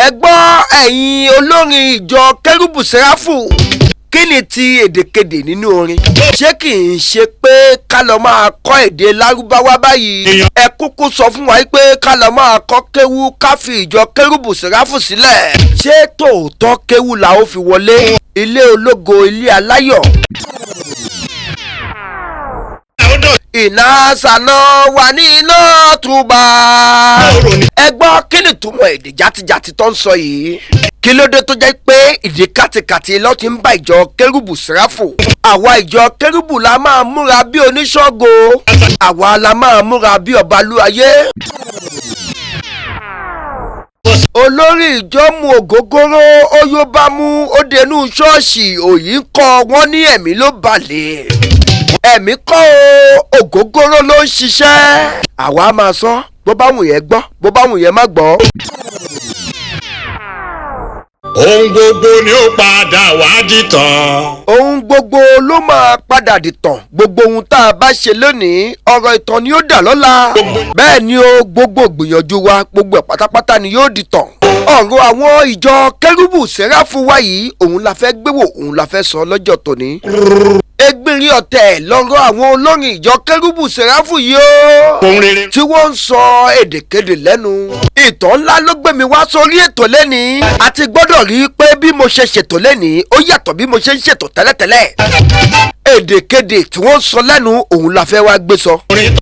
ẹ gbọ́ ẹ̀yin olórin ìjọ Kerubu Serafu. Kini ti Edekede nínú orin. Ṣé kì í ṣe pé ká lọ máa kọ́ èdè Lárúbáwá báyìí? Ẹ kúkú sọ fún wa pé ká lọ máa kọ́ kéwú ká fi ìjọ Kerubu Serafu sílẹ̀. Ṣé tòótọ́ kéwú la ó fi wọlé? Ilé ológo, ilé aláyọ̀. Iná sànà wà ní iná túbà. Ẹ gbọ́ kí ni túmọ̀ èdè játijàti tó ń sọ yìí? Kí ló dé tó jẹ́ pé ìdí kàtìkàtì ló ti ń bá ìjọ Kerubu Serafu? Àwa ìjọ Kerubu la máa múra bí oníṣọ́go. Àwa la máa múra bí ọbalúayé. Olórí ìjọ mu ògógóró ó yó bá mú ó denú ṣọ́ọ̀ṣì òyìn kọ́ wọ́n ní ẹ̀mí ló balẹ̀. Ẹ̀mí kọ́ ògógóró ló ń ṣiṣẹ́. Àwa máa sọ bó bá wùn yẹn gbọ́ bó bá wùn yẹn má gbọ́. Ohun gbogbo ni ó padà wá dìtàn. Ohun gbogbo ló máa padà dìtàn. Gbogbo ohun tá a bá ṣe lónìí ọ̀rọ̀ ìtàn ni ó dà lọ́la. Bẹ́ẹ̀ ni o, gbogbo ìgbìyànjú wa gbogbo ẹ̀ pátápátá ni yóò dìtàn. Ọ̀rọ̀ àwọn ìjọ Kerubu Serafu wa yìí òun la fẹ́ gbéwò òun la fẹ́ sọ lọ́jọ́ tòní. Egbìnrin ọ̀tẹ̀ lọ́rọ̀ àwọn olórin ìjọ Kerubu Serafu yìí o. Tí wọ́n ń sọ Edekede lẹ́nu. Ìtàn ńlá ló gbé mi wá sórí ètò lẹ́ni. A ti gbọ́dọ̀ rí i pé bí mo ṣe ṣètò lẹ́ni ó yàtọ̀ bí mo ṣe ń ṣètò tẹ́lẹ̀tẹ́lẹ̀. Edekede tí wọ́n ń sọ lẹ́nu òun la fẹ́ wá gbé sọ.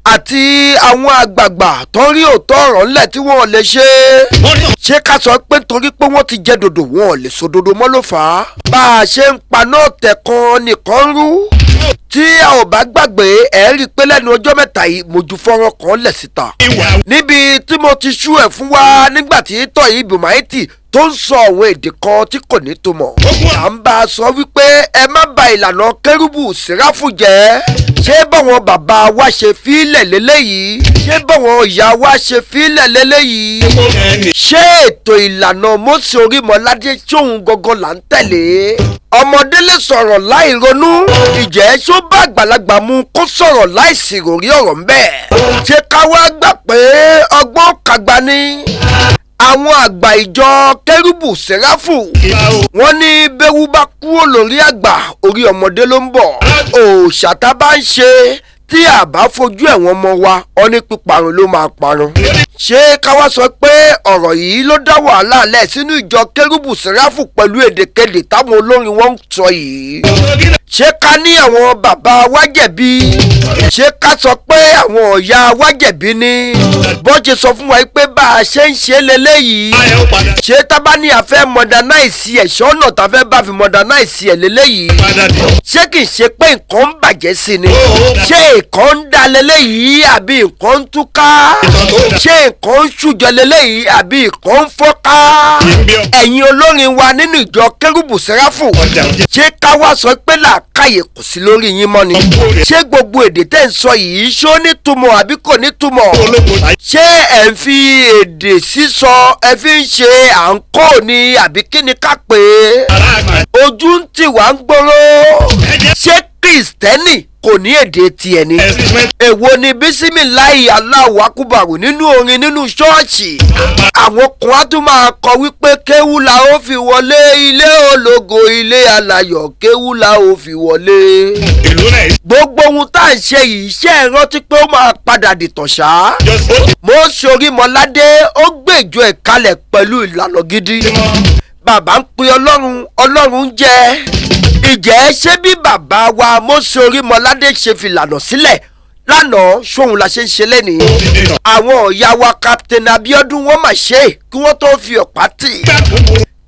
Àti àwọn àgbààgbà tó ń rí òótọ́ ọ̀rọ̀ ńlẹ̀ tí wọ́n lè ṣe. Ṣé ká sọ pé torí pé wọ́n ti jẹ dòdò wọn ò lè so dòdò mọ́ ló fà á? Bá a ṣe ń paná ọ̀tẹ̀ kan nìkan rú. Tí a ò bá gbàgbé ẹ̀ rí i pé lẹ́nu ọjọ́ mẹ́ta yìí mo ju fọ́nrán kan lẹ̀ síta. Níbi tí mo ti ṣú ẹ̀ fún wa nígbà tí tọ́ yìí bùmáìtì tó ń sọ àwọn èdè kan tí kò ní túmọ̀. À ń bá a sọ wípé ẹ má ba ìlànà Kerubu Serafu jẹ́. Ṣé báwọn bàbá wa ṣe fílẹ̀ lélẹ́yìí? Ṣé báwọn ìyá wa ṣe fílẹ̀ lélẹ́yìí? Ṣé ètò ìlànà MOSE ORIMOLADE ṣóhun gangan là ń tẹ̀lé? Ọmọdé lè sọ̀rọ̀ láì ronú. Ìjẹ́ ṣó bá àgbàlagbà mu kó sọ̀rọ̀ láì sì ròrí ọ̀rọ̀ ńbẹ̀? Ṣé ká wá gbà pé ọgbọ́n kàgbà ni? Àwọn àgbà ìjọ Kerubu Serafu wọ́n ní bẹ́wú bá kúrò lórí àgbà orí ọmọdé ló ń bọ̀. Òòṣà tá bá ń ṣe tí a bá fojú ẹ̀wọ̀n ọmọ wa ọ ní píparun ló máa parun. Ṣé ká wá sọ pé ọ̀rọ̀ yìí ló dá wàhálà lẹ̀ sínú ìjọ Kerubu Serafu pẹ̀lú Edekede táwọn olórin wọn ń sọ yìí? Ṣé ká ní àwọn bàbá wa jẹ̀bi? Ṣé ká sọ pé àwọn ọ̀yà wa jẹ̀bi ni? Bọ́n ṣe sọ fún wa pé bá a ṣe ń ṣe lélẹ́yìí. Ṣé tábà ní a fẹ́ modernize ẹ̀ ṣọ́nà tá a fẹ́ bá fi modernize ẹ̀ lélẹ́yìí? Ṣé kìí ṣe pé nǹkan ń bàjẹ́ sí ni? Ṣé nǹkan ń da lélẹ́yìí àbí nǹkan ń túká? Ṣé nǹkan ń ṣùjọ lélẹ́yìí àbí nǹkan ń fọ́ká? Ẹ̀yin olórin wa nínú ìjọ Kerubu Serafu. Ṣé ká wá sọ pé làákàyè kò sí lórí yín mọ́ ni? Ṣé gbogbo èdè tẹ́ ń sọ yìí ṣó nítumọ̀ àbí kò nítumọ̀? Ṣé ẹ̀ ń fi èdè sísọ ẹ fi ń ṣe à ń kọ́ ni àbí kí ni ká pè é? Ojú ń tì wá ń gbòòrò. Ṣé Kristẹni kò ní èdè tiẹ̀ ni? Èwo ni bísímìláì Allahu akúbàrù nínú orin nínú ṣọ́ọ̀ṣì? Àwọn kan á tún máa kọ wípé kéwú la ó fi wọlé ilé ológo ilé aláyọ̀ kéwú la ó fi wọlé. Gbogbo ohun tá à ń ṣe yìí ṣe é rántí pé ó máa padà dìtàn ṣá. MOSE ORIMOLADE ó gbèjọ ẹ̀ kalẹ̀ pẹ̀lú ìlànà gidi. Bàbá ń pe Ọlọ́run, Ọlọ́run ń jẹ́. Ìjẹ́ ṣé bí bàbá wa MOSE ORIMOLADE ṣe fìlànà sílẹ̀ lánàá ṣóhun la ṣe ń ṣe lẹ́nìí? Àwọn ọ̀yà wa Captain Abiodun wọ́n mà ṣe kí wọ́n tó fi ọ̀pá tì.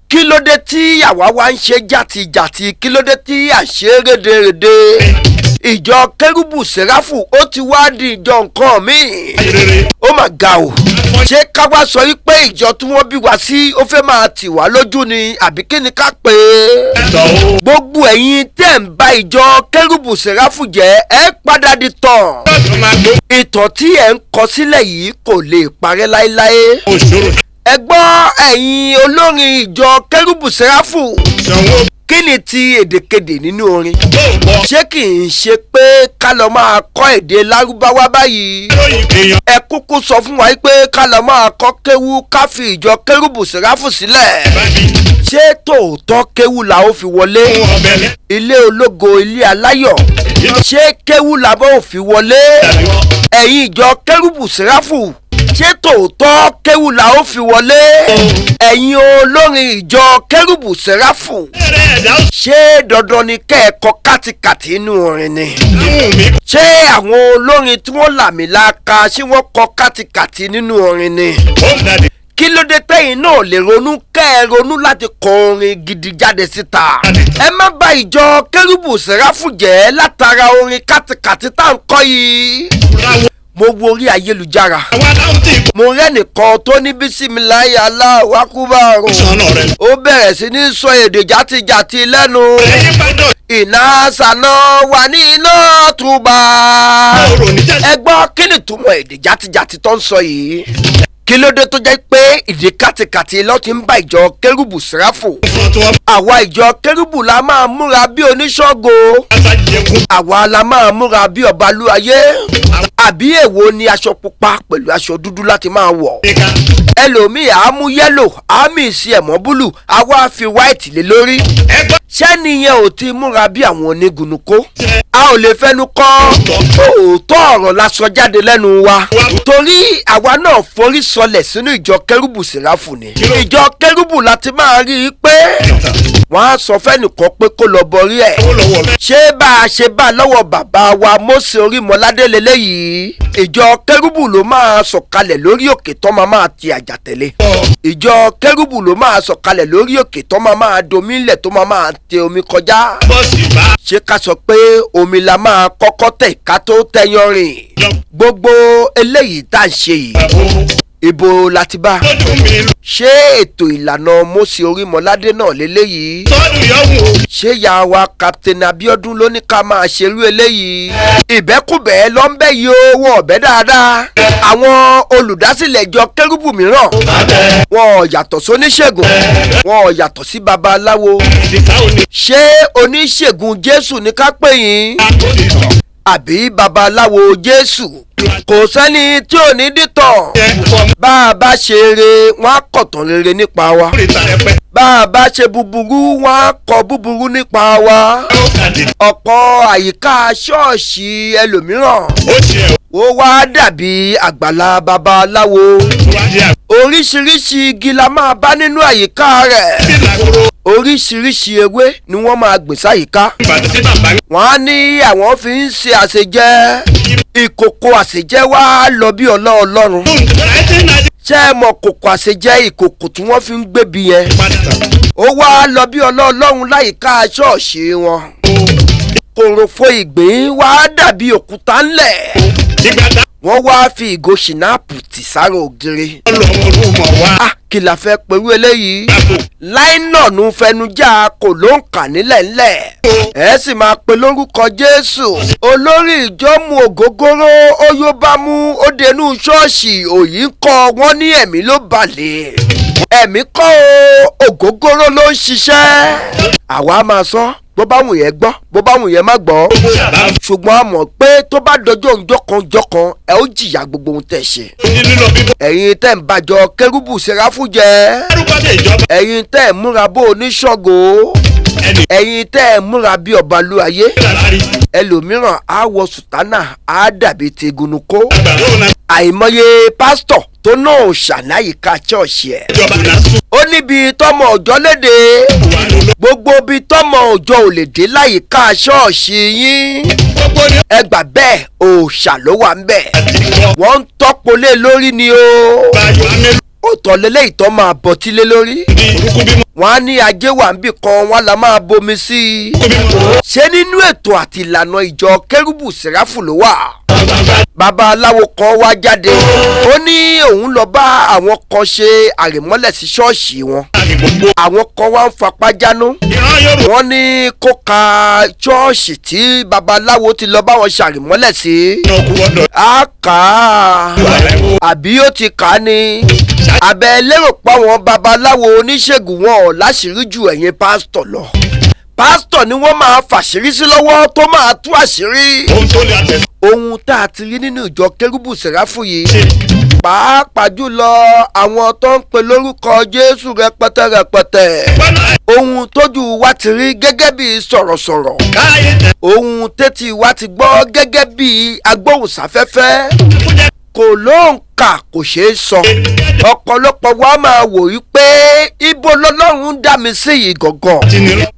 Kí ló dé tí àwa wa ń ṣe jàtijàti? Kí ló dé tí à ń ṣe rédèrèdè? Ìjọ Kerubu Serafu ó ti wá di ìjọ nǹkan míì. Ó mà ga o. Ṣé ká wá sọ wípé ìjọ tí wọ́n bí wa sí ó fẹ́ máa tì wá lójú ni àbí kí ni ká pè é? Gbogbo ẹ̀yin tẹ́ ń bá ìjọ Kerubu Serafu jẹ́ ẹ padà di tàn. Ìtàn tí ẹ̀ ń kọ sílẹ̀ yìí kò lè parẹ́ láéláé. Ẹ gbọ́ ẹ̀yin olórin ìjọ Kerubu Serafu. Kini ti Edekede nínú orin. Ṣé kì í ṣe pé ká lọ máa kọ́ èdè Lárúbáwá báyìí? Ẹ kúkú sọ fún wa pé ká lọ máa kọ́ kéwú ká fi ìjọ Kerubu Serafu sílẹ̀. Ṣé tòótọ́ kéwú la ó fi wọlé? Ilé ológo ilé aláyọ̀. Ṣé kéwú la bá ò fi wọlé? Ẹ̀yin ìjọ Kerubu Serafu. Ṣé tòótọ́ kéwú la ó fi wọlé? Ẹ̀yin olórin ìjọ Kerubu Serafu. Ṣé dandan ni kẹ́ẹ̀kọ́ kátikàtì inú orin ni? Ṣé àwọn olórin tí wọ́n làmìlaka ṣé wọ́n kọ kátikàtì nínú orin ni? Kí ló dé tẹ́yìn náà lè ronú ronú láti kọ orin gidi jáde síta? Ẹ má bà ìjọ Kerubu Serafu jẹ́ látara orin kátikàtì tá à ń kọ yìí. Mo wo orí ayélujára. Mo rẹ́nìkan tó ní bísímìláì Allahu Akbar. Ó bẹ̀rẹ̀ sí ní sọ èdè játijàti lẹ́nu. Iná sànà wà ní iná túbà. Ẹ gbọ́ kí ni túmọ̀ èdè játijàti tó ń sọ yìí? Kí ló dé tó jẹ́ pé ìdí kàtìkàtì ló ti ń bá ìjọ Kerubu Serafu? Àwa ìjọ Kerubu la máa múra bí oníṣọ́go. Àwa la máa múra bí ọbalúayé. Àbí èwo ni aṣọ pupa pẹ̀lú aṣọ dúdú láti máa wọ̀? Ẹlòmíì á mú yẹ́lò á mì sí ẹ̀mọ́ búlù á wá fi wáìtì lé lórí. Ṣé nìyẹn ò ti múra bí àwọn onígunukó? A ò lè fẹnu kọ́ òótọ́ ọ̀rọ̀ la sọ jáde lẹ́nu wa. Torí àwa náà forí sọlẹ̀ sínú ìjọ Kerubu Serafu ni. Ìjọ Kerubu láti máa rí i pé wọ́n á sọ fẹ́nìkan pé kó lọ borí ẹ̀. Ṣé bá a ṣe bá lọ́wọ́ bàbá wa MOSE ORIMOLADE lélẹ́yìí? Ìjọ Kerubu ló máa sọ̀kalẹ̀ lórí òkè tó máa ti àjà tẹ̀lé. Ìjọ Kerubu ló máa sọ̀kalẹ̀ lórí òkè tó máa domi ilẹ̀ tó máa tẹ omi kọjá. Ṣé ká sọ pé omi la máa kọ́kọ́ tẹ̀ ká tó tẹyan rìn? Gbogbo eléyìí tá à ń ṣe yìí. Ibo láti bá? Ṣé ètò ìlànà MOSE ORIMOLADE náà lélẹ́yìí? Ṣé ìyá wa Captain Abiodun ló ní ká máa ṣerú eléyìí? Ìbẹ́kùbẹ́ ló ń bẹ́ yìí ó wọ ọ̀bẹ dáadáa. Àwọn olùdásílẹ̀ ìjọ Kerubu mìíràn wọn ò yàtọ̀ sí oníṣègùn, wọn ò yàtọ̀ sí babaláwo. Ṣé oníṣègùn Jésù ní ká pè yín? Àbí babaláwo Jésù? Kò sẹ́ni tí ò ní dìtàn. Bá a bá ṣe rere wọ́n á kọ̀tàn rere nípa wa. Bá a bá ṣe búburú wọ́n á kọ búburú nípa wa. Ọ̀pọ̀ àyíká ṣọ́ọ̀ṣì ẹlòmíràn ó wá dàbí àgbàlá babaláwo. Oríṣiríṣi igi la máa bá nínú àyíká rẹ̀. Oríṣiríṣi ewé ni wọ́n máa gbìn sáyìíká. Wọ́n á ní àwọn fi ń ṣe àṣejẹ. Ìkòkò àṣejẹ wá lọ bí Ọlọ́run. Ṣé ẹ mọ̀ kòkò àṣejẹ ìkòkò tí wọ́n fi ń gbébi yẹn? Ó wá lọ bí Ọlọ́run láyìíká ṣọ́ọ̀ṣì wọn. Kòròfo ìgbín wá dàbí òkúta ńlẹ̀. Wọ́n wá fi ìgò ṣìnáàpù tì sára ògiri. Kí la fẹ́ pẹ̀lú eléyìí? Láìnọ̀nù fẹnujá kò ló ń kà nílẹ̀ ńlẹ̀. Ẹ sì máa pe lórúkọ Jésù. Olórí ìjọ mu ògógóró ó yó bá mú ó denú ṣọ́ọ̀ṣì òyì ń kọ́ wọ́n ní ẹ̀mí ló balẹ̀. Ẹ̀mí kọ́ ògógóró ló ń ṣiṣẹ́. Àwa máa sọ bó bá wùn yẹn gbọ́ bó bá wùn yẹn má gbọ́. Ṣùgbọ́n a mọ̀ pé tó bá dọjọ́ jọkan ẹ ó jìyà gbogbo ohun tẹ̀ ṣe. Ẹ̀yin tẹ́ ń bàjọ́ Kerubu Serafu jẹ́. Ẹ̀yin tẹ́ ń múra bó oníṣọ́go. Ẹ̀yin tẹ́ ń múra bí ọbalúayé. Ẹlòmíràn á wọ sùtánà á dàbí tegunukó. Àìmọye pásítọ̀ tó náà ṣàlàyíká ṣọ́ọ̀ṣì ẹ̀. Ó níbi tọ́mọ òjọ́ léde. Gbogbo bí tọ́mọ òjọ́ ò lè dé láyìíká ṣọ́ọ̀ṣì yín. Ẹ gbà bẹ́ẹ̀ òòṣà ló wà ń bẹ̀. Wọ́n ń tọ́polé lórí ni o. Ó tọ̀lélẹ́ ìtọ́ máa bọ̀tí lé lórí. Wọ́n á ní ajé wà ń bì kan wọ́n la máa bomi sí i. Ṣé nínú ètò àti ìlànà ìjọ Kerubu Serafu ló wà? Babaláwo kan wá jáde. Ó ní òun lọ bá àwọn kan ṣe àrèmọ́lẹ̀ sí ṣọ́ọ̀ṣì wọn. Àwọn kan wá ń fapá jánú. Wọ́n ní kó ka ṣọ́ọ̀ṣì tí babaláwo ti lọ bá wọn ṣàrèmọ́lẹ̀ sí. Á kà á. Àbí ó ti kà á ni. Àbẹ̀ lérò pa wọn babaláwo oníṣègùn wọn ò láṣìírí ju ẹ̀yin pásítọ̀ lọ. pásítọ̀ ni wọ́n máa fàṣírí sí lọ́wọ́ tó máa tú àṣírí. ohun tó lè àtẹ̀sí. ohun tá a ti rí nínú ìjọ Kerubu Serafu yìí pàápàá jùlọ àwọn tó ń pe lórúkọ Jésù rẹpẹtẹ ohun tójú wa ti rí gẹ́gẹ́ bí sọ̀rọ̀sọ̀rọ̀ ohun tẹ́tí wa ti gbọ́ gẹ́gẹ́ bí agbóhùnsáfẹ́fẹ́ kò lóǹkà kò ṣeé sọ ọ̀pọ̀lọpọ̀ wa máa wò yí pé ibo lọ́lọ́run dá mi sí yìí gọ̀gọ̀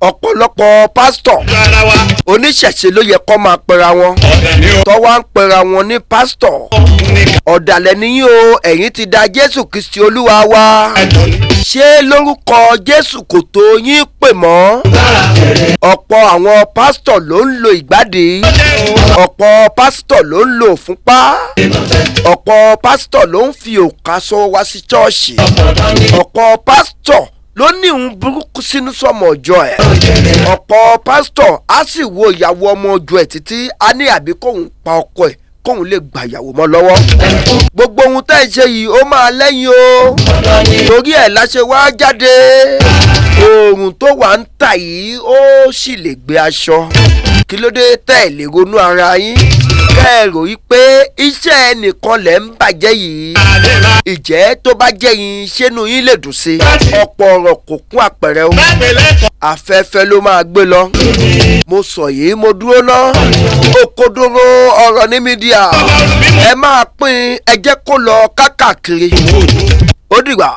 ọ̀pọ̀lọpọ̀ pásítọ̀ oníṣẹ̀ṣe ló yẹ kó máa pera wọn tó wá ń pera wọn ní pásítọ̀ ọ̀dàlẹ̀ nìyí o ẹ̀yin ti da Jésù Kristi Olúwa wa ṣé lórúkọ Jésù kò tó yín pè mọ́ ọ̀pọ̀ àwọn pásítọ̀ ló ń lo ìgbàdí ọ̀pọ̀ pásítọ̀ ló ń lo òfúnpá ọ̀pọ̀ pásítọ̀ ló ń fi òkà sọ wá sí ṣọ́ọ̀ṣì ọ̀pọ̀ pásítọ̀ ló ní ìhun burúkú sínú sọmọ ọjọ́ ẹ̀ ọ̀pọ̀ pásítọ̀ á sì wo ìyàwó ọmọ ọjọ́ ẹ̀ títí á ní àbí kóun pa ọkọ ẹ̀ kóun lè gba ìyàwó mọ́ lọ́wọ́ gbogbo ohun tẹ́ ẹ ṣe yìí ó máa lẹ́yìn o torí ẹ̀ láṣẹ wá jáde oòrùn tó wà ń tà yìí ó sì lè gbé aṣọ kí ló dé tẹ́ ẹ lè ronú ara yín kẹ́ ẹ rò yí pé iṣẹ́ ẹnìkan lẹ̀ ń bàjẹ́ yìí ìjẹ́ tó bá jẹ́ yín ṣẹ́nu yín lè dùn sí ọ̀pọ̀ ọ̀rọ̀ kò kún àpẹẹrẹ o afẹ́fẹ́ ló máa gbé lọ mo sọ yìí mo dúró ná òkodoro ọ̀rọ̀ ní mídíà ẹ máa pín ẹ jẹ́ kó lọ káàkiri ó dìgbà.